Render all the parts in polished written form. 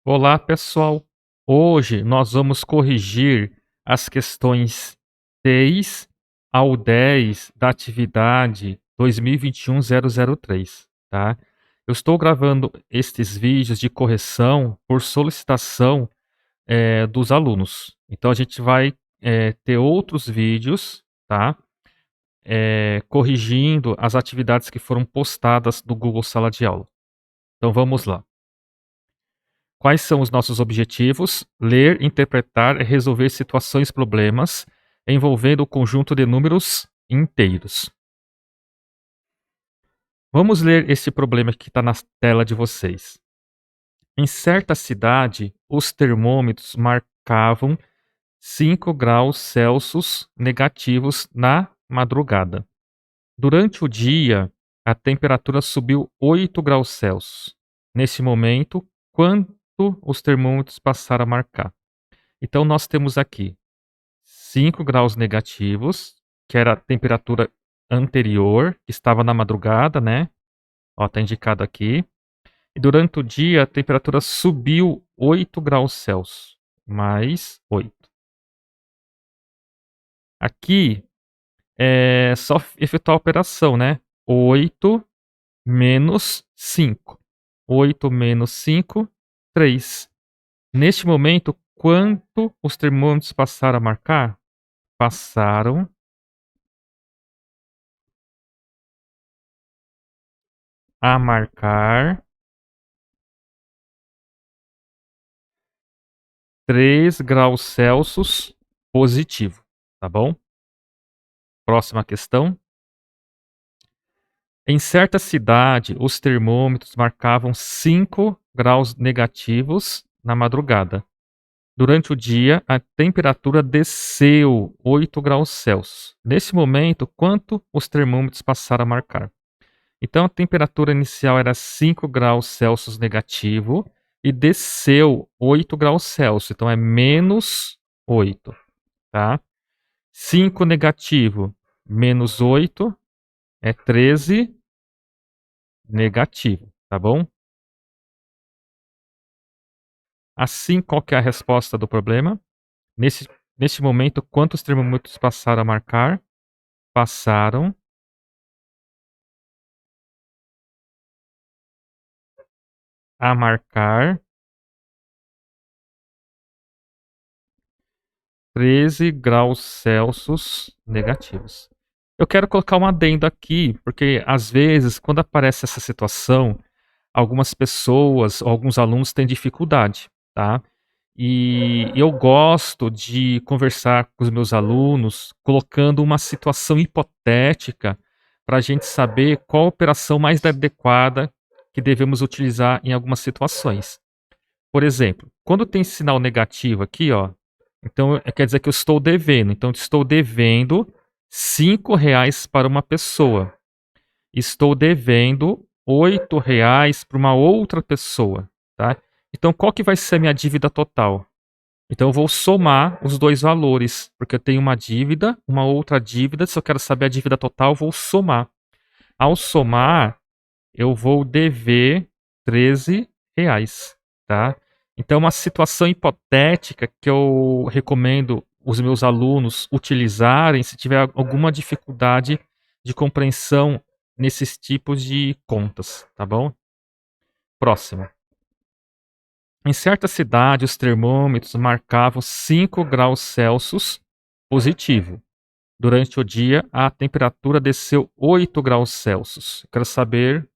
Olá, pessoal. Hoje nós vamos corrigir as questões 6 ao 10 da atividade 2021-003, tá? Eu estou gravando estes vídeos de correção por solicitação, dos alunos. Então a gente vai, ter outros vídeos, tá? Corrigindo as atividades que foram postadas no Google Sala de Aula. Então vamos lá. Quais são os nossos objetivos? Ler, interpretar e resolver situações problemas envolvendo o conjunto de números inteiros. Vamos ler este problema que está na tela de vocês. Em certa cidade, os termômetros marcavam 5 graus Celsius negativos na madrugada. Durante o dia, a temperatura subiu 8 graus Celsius. Nesse momento, quanto os termômetros passaram a marcar? Então nós temos aqui 5 graus negativos, que era a temperatura anterior, que estava na madrugada, né? Ó, tá indicado aqui. E durante o dia a temperatura subiu 8 graus Celsius, mais 8. Aqui é só efetuar a operação, né? 8 menos 5. 8 menos 5, 3. Neste momento, quanto os termômetros passaram a marcar? Passaram a marcar 3 graus Celsius positivo, tá bom? Próxima questão. Em certa cidade, os termômetros marcavam 5 graus negativos na madrugada. Durante o dia, a temperatura desceu 8 graus Celsius. Nesse momento, quanto os termômetros passaram a marcar? Então, a temperatura inicial era 5 graus Celsius negativo e desceu 8 graus Celsius. Então, é menos 8, tá? 5 negativo menos 8 é 13 negativo, tá bom? Assim, qual que é a resposta do problema? Nesse momento, quantos termômetros passaram a marcar? Passaram a marcar 13 graus Celsius negativos. Eu quero colocar um adendo aqui, porque às vezes, quando aparece essa situação, algumas pessoas ou alguns alunos têm dificuldade, tá? E eu gosto de conversar com os meus alunos colocando uma situação hipotética para a gente saber qual a operação mais adequada que devemos utilizar em algumas situações. Por exemplo, quando tem sinal negativo aqui, ó, então quer dizer que eu estou devendo. Então, estou devendo R$ 5 para uma pessoa. Estou devendo R$ 8 para uma outra pessoa, tá? Então, qual que vai ser a minha dívida total? Então, eu vou somar os dois valores, porque eu tenho uma dívida, uma outra dívida. Se eu quero saber a dívida total, eu vou somar. Ao somar, eu vou dever R$ 13, tá? Então, uma situação hipotética que eu recomendo os meus alunos utilizarem se tiver alguma dificuldade de compreensão nesses tipos de contas, tá bom? Próximo. Em certa cidade, os termômetros marcavam 5 graus Celsius positivo. Durante o dia, a temperatura desceu 8 graus Celsius. Quero saber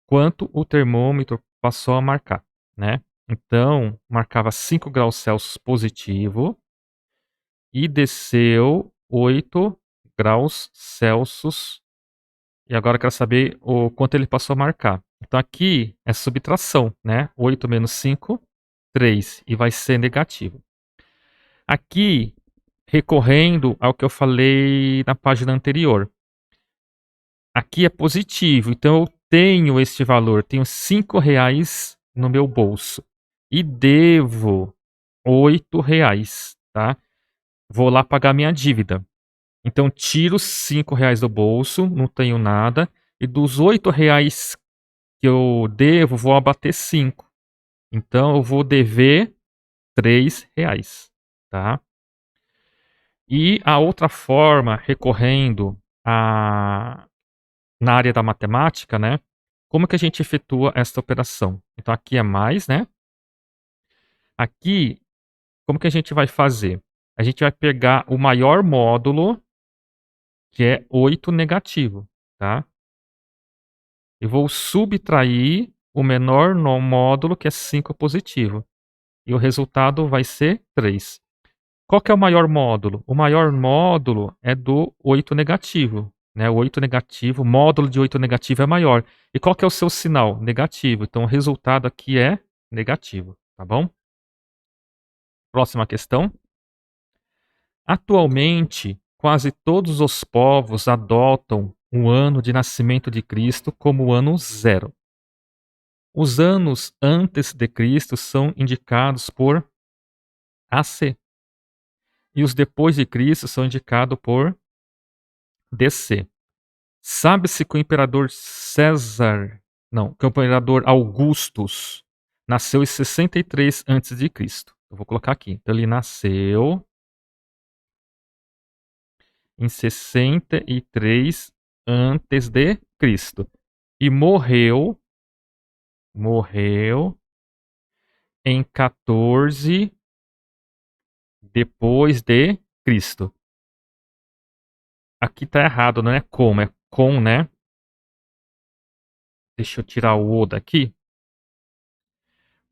quanto o termômetro passou a marcar, né? Então, marcava 5 graus Celsius positivo e desceu 8 graus Celsius. E agora eu quero saber o quanto ele passou a marcar. Então aqui é subtração, né? 8 menos 5, 3. E vai ser negativo. Aqui, recorrendo ao que eu falei na página anterior. Aqui é positivo, então eu tenho este valor, tenho R$ 5 no meu bolso e devo R$ 8, tá? Vou lá pagar minha dívida. Então tiro R$ 5 do bolso, não tenho nada, e dos R$ 8 que eu devo, vou abater 5. Então eu vou dever R$ 3, tá? E a outra forma, recorrendo a na área da matemática, né, como que a gente efetua essa operação? Então aqui é mais, né? Aqui, como que a gente vai fazer? A gente vai pegar o maior módulo, que é 8 negativo, tá? E vou subtrair o menor no módulo, que é 5 positivo. E o resultado vai ser 3. Qual que é o maior módulo? O maior módulo é do 8 negativo, né? O 8 negativo, o módulo de 8 negativo é maior. E qual que é o seu sinal? Negativo. Então o resultado aqui é negativo, tá bom? Próxima questão. Atualmente, quase todos os povos adotam o ano de nascimento de Cristo como o ano zero. Os anos antes de Cristo são indicados por AC e os depois de Cristo são indicados por DC. Sabe-se que o imperador César, não, que o imperador Augustus nasceu em 63 antes de Cristo. Eu vou colocar aqui. Então ele nasceu em 63 antes de Cristo e morreu em 14 depois de Cristo. Aqui tá errado, não é como, é com, né? Deixa eu tirar o O daqui.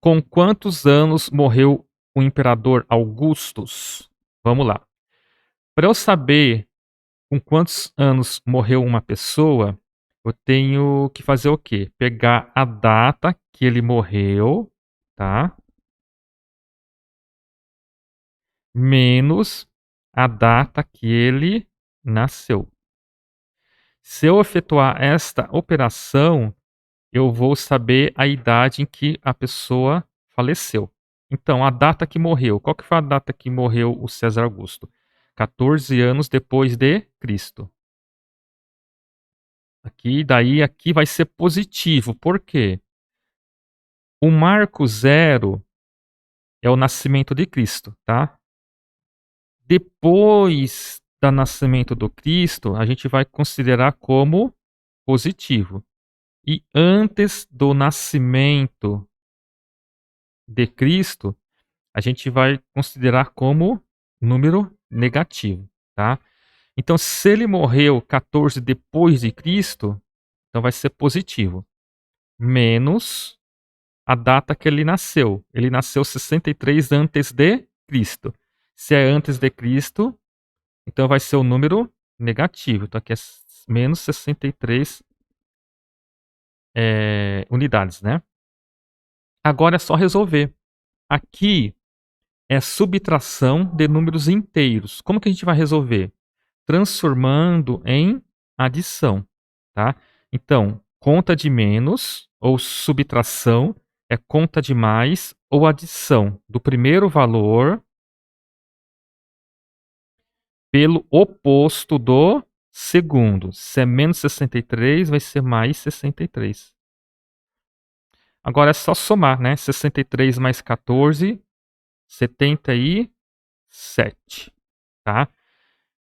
Com quantos anos morreu o imperador Augustus? Vamos lá. Para eu saber com quantos anos morreu uma pessoa, eu tenho que fazer o quê? Pegar a data que ele morreu, tá? Menos a data que ele nasceu. Se eu efetuar esta operação, eu vou saber a idade em que a pessoa faleceu. Então, a data que morreu. Qual que foi a data que morreu o César Augusto? 14 anos depois de Cristo. Aqui vai ser positivo. Por quê? O marco zero é o nascimento de Cristo, tá? Depois do nascimento do Cristo, a gente vai considerar como positivo. E antes do nascimento de Cristo, a gente vai considerar como número negativo, tá? Então, se ele morreu 14 depois de Cristo, então vai ser positivo, menos a data que ele nasceu. Ele nasceu 63 antes de Cristo. Se é antes de Cristo, então vai ser o número negativo. Então aqui é menos 63 unidades, né? Agora é só resolver. Aqui é subtração de números inteiros. Como que a gente vai resolver? Transformando em adição, tá? Então, conta de menos ou subtração é conta de mais ou adição do primeiro valor pelo oposto do segundo. Se é menos 63, vai ser mais 63. Agora é só somar, né? 63 mais 14, 77, tá?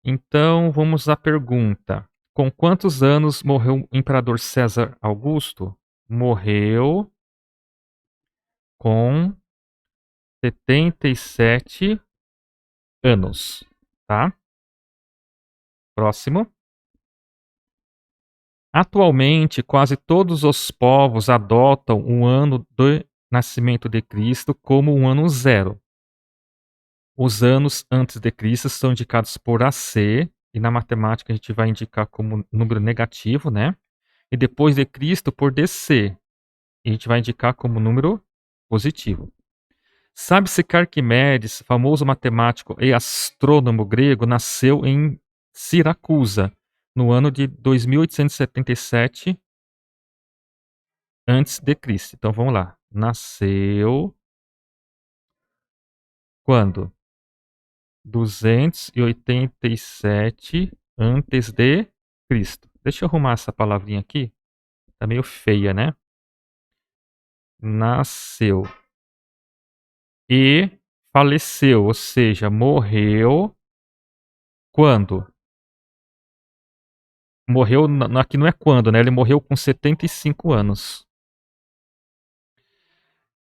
Então, vamos à pergunta. Com quantos anos morreu o imperador César Augusto? Morreu com 77 anos, tá? Próximo. Atualmente, quase todos os povos adotam o ano do nascimento de Cristo como um ano zero. Os anos antes de Cristo são indicados por AC, e na matemática a gente vai indicar como número negativo, né? E depois de Cristo por DC, e a gente vai indicar como número positivo. Sabe-se que Arquimedes, famoso matemático e astrônomo grego, nasceu em Siracusa, no ano de 2877 antes de Cristo. Então vamos lá. Nasceu quando? 287 antes de Cristo. Deixa eu arrumar essa palavrinha aqui. Tá meio feia, né? Nasceu. e faleceu, ou seja, morreu quando? Morreu aqui não é quando, né, ele morreu com 75 anos.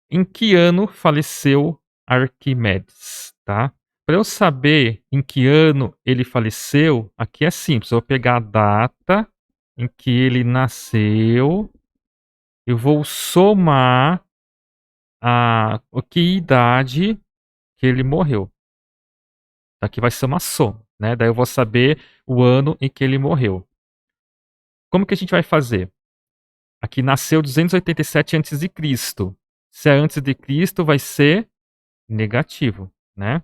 Em que ano faleceu Arquimedes, tá? Para eu saber em que ano ele faleceu, aqui é simples, eu vou pegar a data em que ele nasceu, eu vou somar o que idade que ele morreu. Aqui vai ser uma soma, né? Daí eu vou saber o ano em que ele morreu. Como que a gente vai fazer? Aqui nasceu 287 antes de Cristo. Se é antes de Cristo, vai ser negativo, né?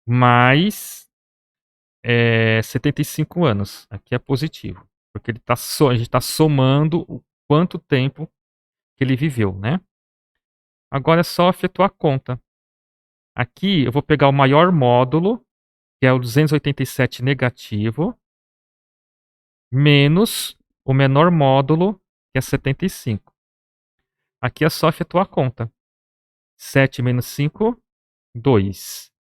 Mais 75 anos. Aqui é positivo. Porque a gente está somando o quanto tempo que ele viveu, né? Agora é só efetuar a conta. Aqui eu vou pegar o maior módulo, que é o 287 negativo, menos o menor módulo, que é 75. Aqui é só efetuar a conta. 7 menos 5, 2.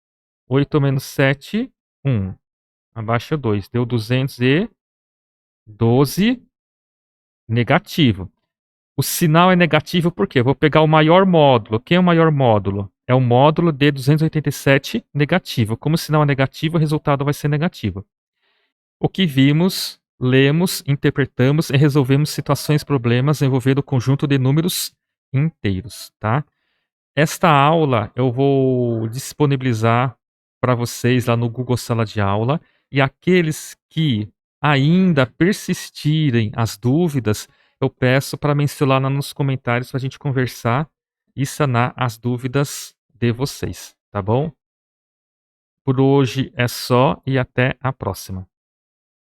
8 menos 7, 1. Abaixa 2. Deu 212 negativo. O sinal é negativo por quê? Eu vou pegar o maior módulo. Quem é o maior módulo? É o módulo de 287 negativo. Como o sinal é negativo, o resultado vai ser negativo. O que vimos, lemos, interpretamos e resolvemos situações e problemas envolvendo o conjunto de números inteiros, tá? Esta aula eu vou disponibilizar para vocês lá no Google Sala de Aula, e aqueles que ainda persistirem as dúvidas, eu peço para mencionar lá nos comentários para a gente conversar e sanar as dúvidas de vocês, tá bom? Por hoje é só e até a próxima.